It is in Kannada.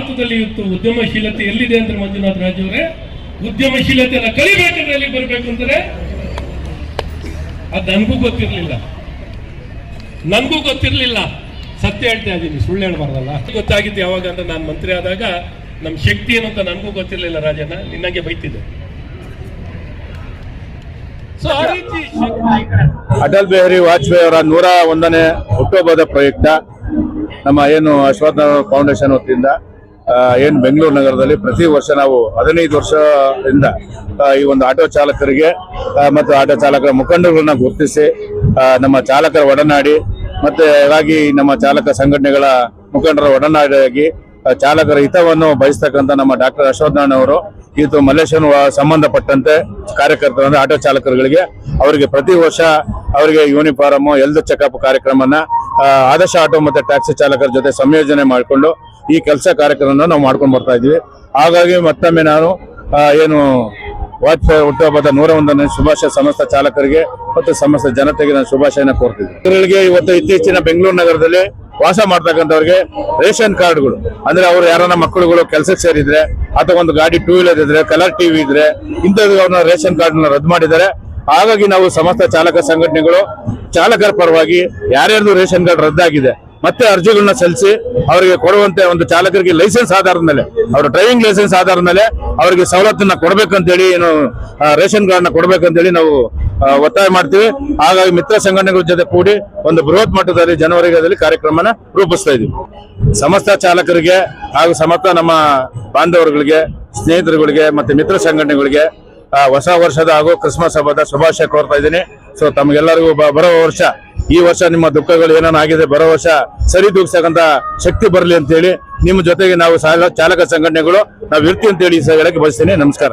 ಭಾರತದಲ್ಲಿ ಇವತ್ತು ಉದ್ಯಮಶೀಲತೆ ಎಲ್ಲಿದೆ ಅಂದ್ರೆ ಮಂಜುನಾಥ್ ರಾಜ್ ಅವರೇ, ಉದ್ಯಮಶೀಲತೆಯನ್ನ ಕಲಿಬೇಕಂದ್ರೆ ಎಲ್ಲಿ ಬರ್ಬೇಕು ಅಂದ್ರೆ ಅದು ನನಗೂ ಗೊತ್ತಿರಲಿಲ್ಲ. ಸತ್ಯ ಹೇಳ್ತಾ ಇದ್ದೀನಿ, ಸುಳ್ಳು ಹೇಳ್ಬಾರ್ದಲ್ಲ. ಗೊತ್ತಾಗಿತ್ತು ಯಾವಾಗ ಅಂದ್ರೆ ನಾನು ಮಂತ್ರಿ ಆದಾಗ ನಮ್ಮ ಶಕ್ತಿ ಏನು ಅಂತ ನನಗೂ ಗೊತ್ತಿರಲಿಲ್ಲ. ರಾಜಣ್ಣ ನಿನ್ನಂಗೆ ಬೈತಿದ್ದೆ. ಸೊ ಆ ರೀತಿ ಅಟಲ್ ಬಿಹಾರಿ ವಾಜಪೇಯಿ ಅವರ 101ನೇ ಹುಟ್ಟುಹಬ್ಬದ ಪ್ರಯುಕ್ತ ನಮ್ಮ ಏನು ಅಶ್ವತ್ಥ ಫೌಂಡೇಶನ್ ವತಿಯಿಂದ ಏನು ಬೆಂಗಳೂರು ನಗರದಲ್ಲಿ ಪ್ರತಿ ವರ್ಷ ನಾವು 15 ವರ್ಷದಿಂದ ಈ ಒಂದು ಆಟೋ ಚಾಲಕರಿಗೆ ಮತ್ತು ಆಟೋ ಚಾಲಕರ ಮುಖಂಡರುಗಳನ್ನ ಗುರುತಿಸಿ ನಮ್ಮ ಚಾಲಕರ ಒಡನಾಡಿ ಮತ್ತೆ ಹಾಗಾಗಿ ನಮ್ಮ ಚಾಲಕ ಸಂಘಟನೆಗಳ ಮುಖಂಡರ ಒಡನಾಡಿಯಾಗಿ ಚಾಲಕರ ಹಿತವನ್ನು ಬಯಸ್ತಕ್ಕಂಥ ನಮ್ಮ ಡಾಕ್ಟರ್ ಅಶ್ವತ್ಥನಾರಾಯಣ ಅವರು ಇವತ್ತು ಮಲ್ಲೇಶ್ವರ ಸಂಬಂಧಪಟ್ಟಂತೆ ಕಾರ್ಯಕರ್ತರು ಅಂದ್ರೆ ಆಟೋ ಚಾಲಕರುಗಳಿಗೆ ಅವರಿಗೆ ಪ್ರತಿ ವರ್ಷ ಅವರಿಗೆ ಯೂನಿಫಾರ್ಮ್ ಹೆಲ್ತ್ ಚೆಕಪ್ ಕಾರ್ಯಕ್ರಮನ ಆದರ್ಶ ಆಟೋ ಮತ್ತೆ ಟ್ಯಾಕ್ಸಿ ಚಾಲಕರ ಜೊತೆ ಸಂಯೋಜನೆ ಮಾಡಿಕೊಂಡು ಈ ಕೆಲಸ ಕಾರ್ಯಕ್ರಮವನ್ನು ನಾವು ಮಾಡ್ಕೊಂಡು ಬರ್ತಾ ಇದ್ವಿ. ಹಾಗಾಗಿ ಮತ್ತೊಮ್ಮೆ ನಾನು ಏನು ವಾಜಪೇಯಿ ಹುಟ್ಟುಹಬ್ಬದ 101ನೇ ಶುಭಾಶಯ ಸಮಸ್ತ ಚಾಲಕರಿಗೆ ಮತ್ತು ಸಮಸ್ತ ಜನತೆಗೆ ನಾನು ಶುಭಾಶಯನ ಕೋರ್ತಿದ್ದೆ. ಇವತ್ತು ಇತ್ತೀಚಿನ ಬೆಂಗಳೂರು ನಗರದಲ್ಲಿ ವಾಸ ಮಾಡ್ತಕ್ಕಂಥವ್ರಿಗೆ ರೇಷನ್ ಕಾರ್ಡ್ಗಳು ಅಂದ್ರೆ ಅವ್ರು ಯಾರನ್ನ ಮಕ್ಕಳುಗಳು ಕೆಲಸಕ್ಕೆ ಸೇರಿದ್ರೆ ಅಥವಾ ಒಂದು ಗಾಡಿ 2 ವೀಲರ್ ಇದ್ರೆ ಕಲರ್ ಟಿವಿ ಇದ್ರೆ ಇಂಥದ್ದು ಅವ್ರನ್ನ ರೇಷನ್ ಕಾರ್ಡ್ ರದ್ದು ಮಾಡಿದ್ದಾರೆ. ಹಾಗಾಗಿ ನಾವು ಸಮಸ್ತ ಚಾಲಕ ಸಂಘಟನೆಗಳು ಚಾಲಕರ ಪರವಾಗಿ ಯಾರ್ಯಾರ್ದು ರೇಷನ್ ಕಾರ್ಡ್ ರದ್ದಾಗಿದೆ ಮತ್ತೆ ಅರ್ಜಿಗಳನ್ನ ಸಲ್ಲಿಸಿ ಅವರಿಗೆ ಕೊಡುವಂತೆ ಒಂದು ಚಾಲಕರಿಗೆ ಲೈಸೆನ್ಸ್ ಆಧಾರದ ಮೇಲೆ ಅವರ ಡ್ರೈವಿಂಗ್ ಲೈಸೆನ್ಸ್ ಆಧಾರದ ಮೇಲೆ ಅವರಿಗೆ ಸವಲತ್ತನ್ನ ಕೊಡ್ಬೇಕಂತೇಳಿ ಏನು ರೇಷನ್ ಕಾರ್ಡ್ ನ ಕೊಡ್ಬೇಕಂತೇಳಿ ನಾವು ಒತ್ತಾಯ ಮಾಡ್ತೀವಿ. ಹಾಗಾಗಿ ಮಿತ್ರ ಸಂಘಟನೆಗಳ ಜೊತೆ ಕೂಡಿ ಒಂದು ಬೃಹತ್ ಮಟ್ಟದಲ್ಲಿ ಜನವರಿದಲ್ಲಿ ಕಾರ್ಯಕ್ರಮನ ರೂಪಿಸ್ತಾ ಇದೀವಿ. ಸಮಸ್ತ ಚಾಲಕರಿಗೆ ಹಾಗೂ ಸಮಸ್ತ ನಮ್ಮ ಬಾಂಧವರುಗಳಿಗೆ, ಸ್ನೇಹಿತರುಗಳಿಗೆ ಮತ್ತೆ ಮಿತ್ರ ಸಂಘಟನೆಗಳಿಗೆ ಹೊಸ ವರ್ಷದ ಹಾಗೂ ಕ್ರಿಸ್ಮಸ್ ಹಬ್ಬದ ಶುಭಾಶಯ ಕೋರ್ತಾ ಇದ್ದೀನಿ. ಸೊ ತಮಗೆಲ್ಲರಿಗೂ ಬರೋ ವರ್ಷ, ಈ ವರ್ಷ ನಿಮ್ಮ ದುಃಖಗಳು ಏನಾಗಿದೆ ಬರೋ ವರ್ಷ ಸರಿದೂಗಿಸತಕ್ಕಂತ ಶಕ್ತಿ ಬರಲಿ ಅಂತ ಹೇಳಿ ನಿಮ್ಮ ಜೊತೆಗೆ ನಾವು ಚಾಲಕ ಸಂಘಟನೆಗಳು ನಾವು ಇರ್ತೀವಿ ಅಂತ ಹೇಳಿ ಹೇಳಕ್ಕೆ ಬಯಸ್ತೇನೆ. ನಮಸ್ಕಾರ.